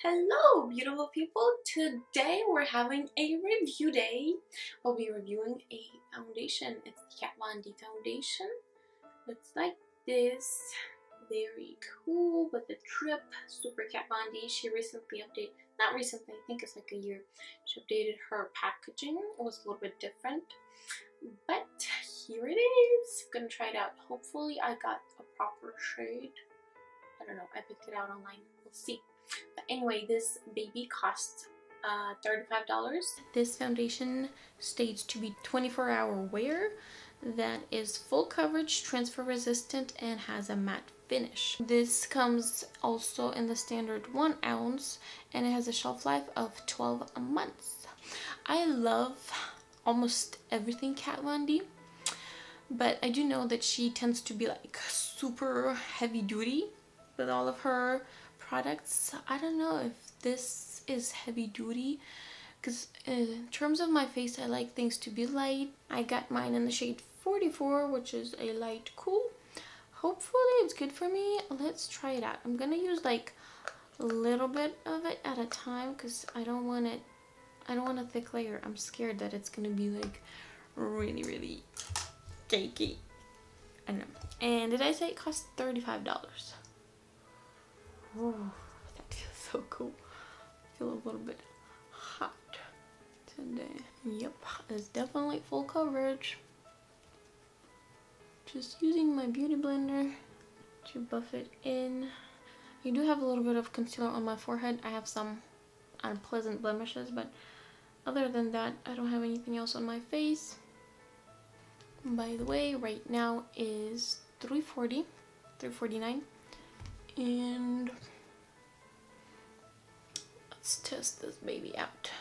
Hello, beautiful people. Today we're having a review day. We'll be reviewing a foundation. It's the KatVonD foundation. Looks like this. Very cool with the drip. Super KatVonD. She recently updated, not recently, I think it's like a year. She updated her packaging. It was a little bit different. But here it is. Gonna try it out. Hopefully I got a proper shade. I don't know. I picked it out online. We'll see. But anyway, this baby costs $35. This foundation states to be 24-hour wear that is full coverage, transfer resistant, and has a matte finish. This comes also in the standard 1 ounce and it has a shelf life of 12 months. I love almost everything KatVonD, but I do know that she tends to be like super heavy duty with all of her products. I don't know if this is heavy duty because in terms of my face, I like things to be light. I got mine in the shade 44, which is a light cool. Hopefully it's good for me. Let's try it out. I'm gonna use like a little bit of it at a time because I don't want a thick layer. I'm scared that it's gonna be like really cakey. I don't know. And did I say it cost $35? Oh, that feels so cool. I feel a little bit hot today. Yep, it's definitely full coverage. Just using my beauty blender to buff it in. I do have a little bit of concealer on my forehead. I have some unpleasant blemishes, but other than that, I don't have anything else on my face. By the way, right now is $3.49. And let's test this baby out.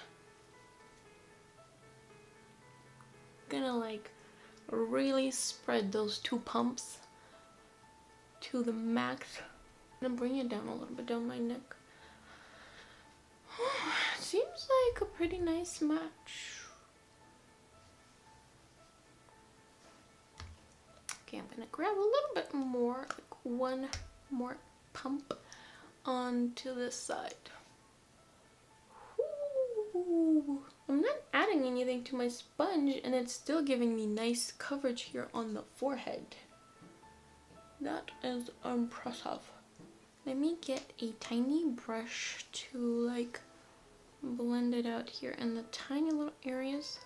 Gonna like really spread those 2 pumps to the max. I'm gonna bring it down a little bit down my neck. Seems like a pretty nice match. Okay, I'm gonna grab a little bit more, like 1 more pump onto this side. Ooh. I'm not adding anything to my sponge and it's still giving me nice coverage here on the forehead. That is impressive. Let me get a tiny brush to like blend it out here in the tiny little areas.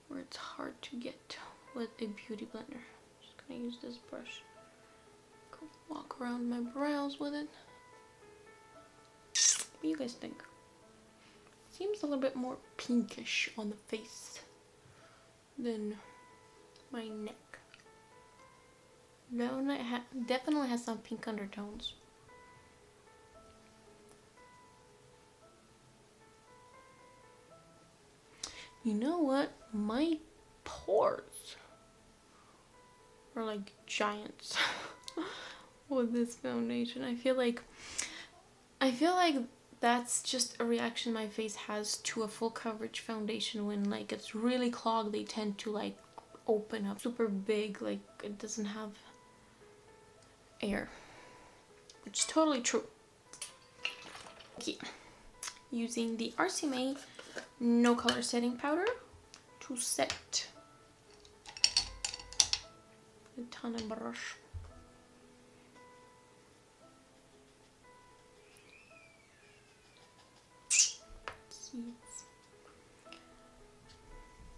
Where it's hard to get with a beauty blender. Just gonna use this brush. Go walk around my brows with it. What do you guys think? Seems a little bit more pinkish on the face than my neck. That one definitely has some pink undertones. You know what? My pores are like giants with this foundation. I feel like that's just a reaction my face has to a full coverage foundation. When like it's really clogged, they tend to like open up super big, like it doesn't have air, which is totally true. Okay, using the RCMA no color setting powder to set a ton of brush.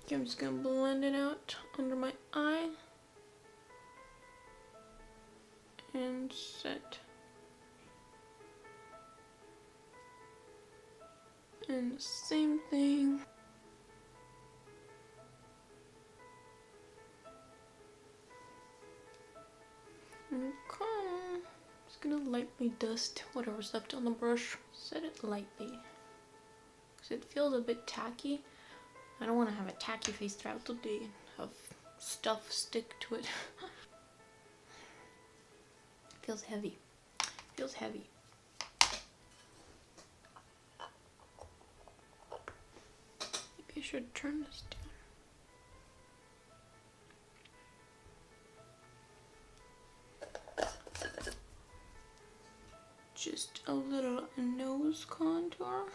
Okay, I'm just gonna blend it out under my eye and set. And the same thing. Okay. Just gonna lightly dust whatever's left on the brush. Set it lightly. Because it feels a bit tacky. I don't want to have a tacky face throughout the day and have stuff stick to it. Feels heavy. Feels heavy. Maybe I should turn this down. a little nose contour.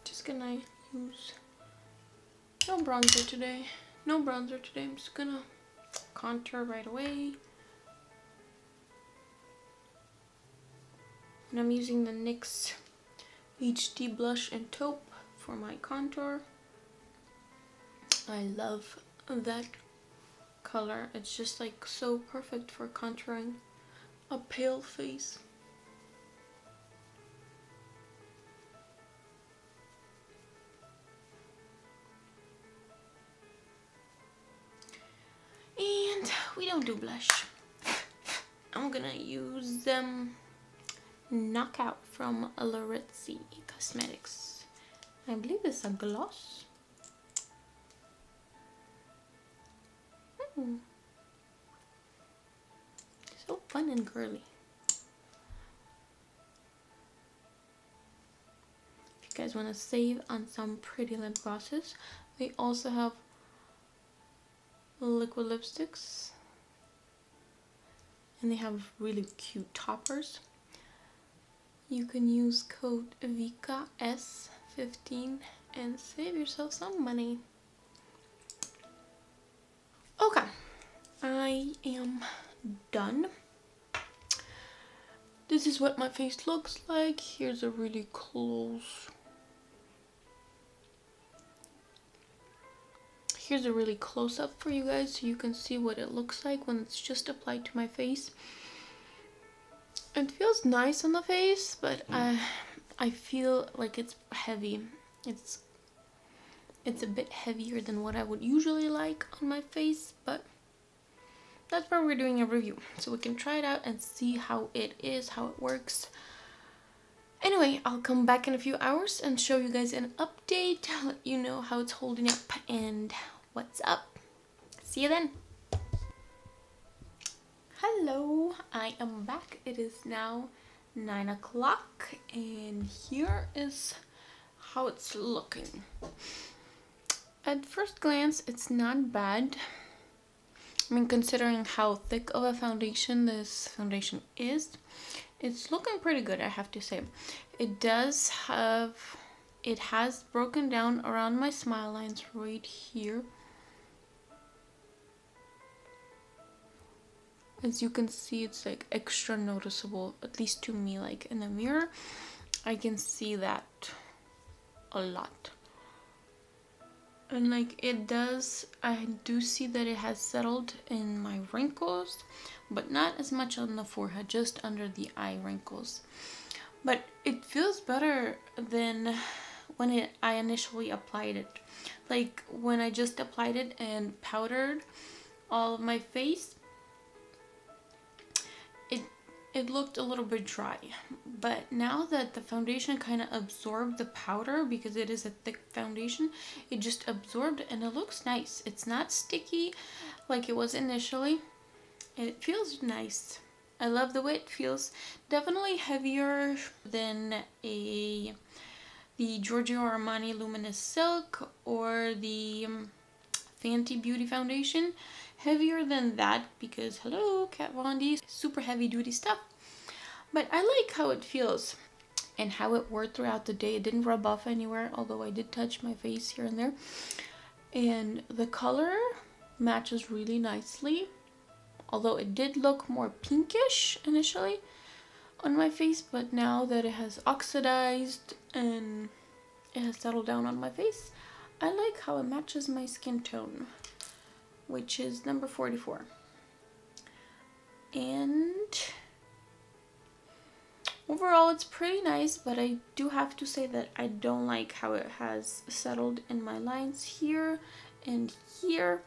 Just gonna use no bronzer today. No bronzer today. I'm just gonna contour right away. And I'm using the NYX HD blush and taupe for my contour. I love that color. It's just like so perfect for contouring a pale face. And we don't do blush. I'm gonna use Knockout from Larizzi Cosmetics. I believe it's a gloss. So fun and girly. If you guys want to save on some pretty lip glosses, they also have liquid lipsticks. And they have really cute toppers. You can use code VICAS15 and save yourself some money. Okay, I am done. This is what my face looks like. Here's a really close. Here's a really close up for you guys so you can see what it looks like when it's just applied to my face. It feels nice on the face, but I feel like it's heavy. It's a bit heavier than what I would usually like on my face, but that's why we're doing a review. So we can try it out and see how it is, how it works. Anyway, I'll come back in a few hours and show you guys an update, let you know how it's holding up and what's up. See you then. Hello, I am back. It is now 9 o'clock and here is how it's looking. At first glance, it's not bad. I mean, considering how thick of a foundation this foundation is, it's looking pretty good, I have to say. It has broken down around my smile lines right here. As you can see, it's like extra noticeable, at least to me. Like in the mirror, I can see that a lot. And like I do see that it has settled in my wrinkles, but not as much on the forehead, just under the eye wrinkles. But it feels better than when I initially applied it. Like when I just applied it and powdered all of my face, it looked a little bit dry. But now that the foundation kind of absorbed the powder, because it is a thick foundation, it just absorbed and it looks nice. It's not sticky like it was initially. It feels nice. I love the way it feels. Definitely heavier than the Giorgio Armani Luminous Silk or the Fenty Beauty Foundation. Heavier than that because, hello, KatVonD, super heavy duty stuff. But I like how it feels and how it wore throughout the day. It didn't rub off anywhere, although I did touch my face here and there. And the color matches really nicely, although it did look more pinkish initially on my face, but now that it has oxidized and it has settled down on my face, I like how it matches my skin tone, which is number 44. And overall it's pretty nice, but I do have to say that I don't like how it has settled in my lines here and here.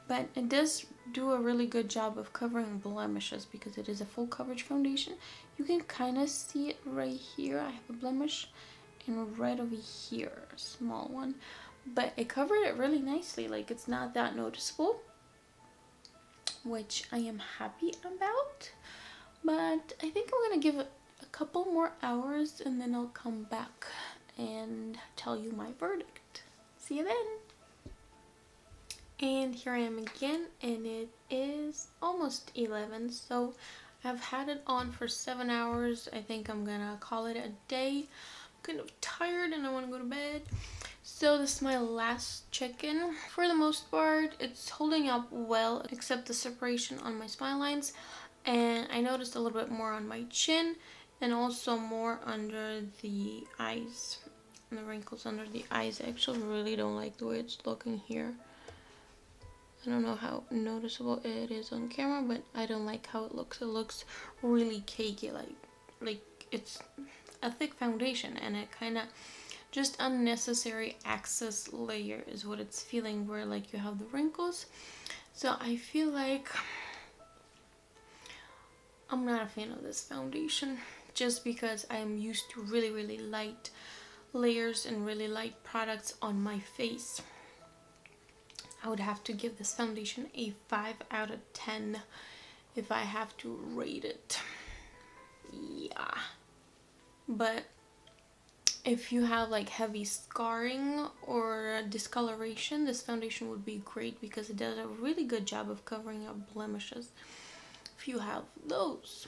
But it does do a really good job of covering blemishes because it is a full coverage foundation. You can kind of see it right here. I have a blemish, and right over here, a small one. But it covered it really nicely. Like, it's not that noticeable, which I am happy about. But I think I'm gonna give it a couple more hours and then I'll come back and tell you my verdict. See you then. And here I am again, and it is almost 11, so I've had it on for 7 hours. I think I'm gonna call it a day. I'm kind of tired and I want to go to bed. So this is my last check-in. For the most part, it's holding up well, except the separation on my smile lines. And I noticed a little bit more on my chin and also more under the eyes. And the wrinkles under the eyes. I actually really don't like the way it's looking here. I don't know how noticeable it is on camera, but I don't like how it looks. It looks really cakey, like it's a thick foundation, and it kind of just unnecessary excess layer is what it's feeling, where like you have the wrinkles. So I feel like I'm not a fan of this foundation, just because I am used to really light layers and really light products on my face. I would have to give this foundation a 5 out of 10 if I have to rate it. Yeah. But if you have like heavy scarring or discoloration, this foundation would be great because it does a really good job of covering up blemishes if you have those.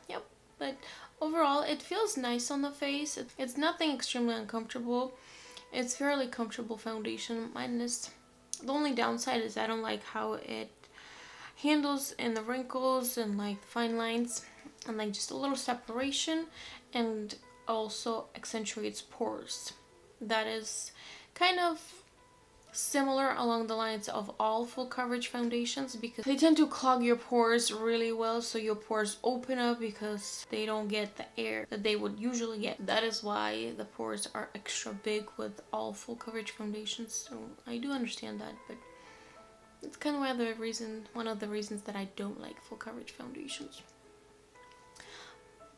Yep. But overall, it feels nice on the face. It's nothing extremely uncomfortable. It's fairly comfortable foundation, minus the only downside is I don't like how it handles in the wrinkles and like fine lines, and like just a little separation, and also accentuates pores. That is kind of similar along the lines of all full coverage foundations, because they tend to clog your pores really well, so your pores open up because they don't get the air that they would usually get. That is why the pores are extra big with all full coverage foundations. So I do understand that, but it's kind of one of the reasons that I don't like full coverage foundations.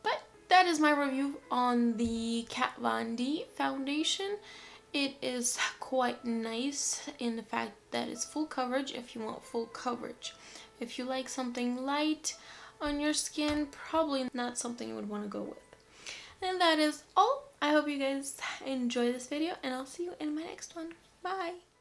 But that is my review on the KatVonD foundation. It is quite nice in the fact that it's full coverage if you want full coverage. If you like something light on your skin, probably not something you would want to go with. And that is all. I hope you guys enjoy this video, and I'll see you in my next one. Bye!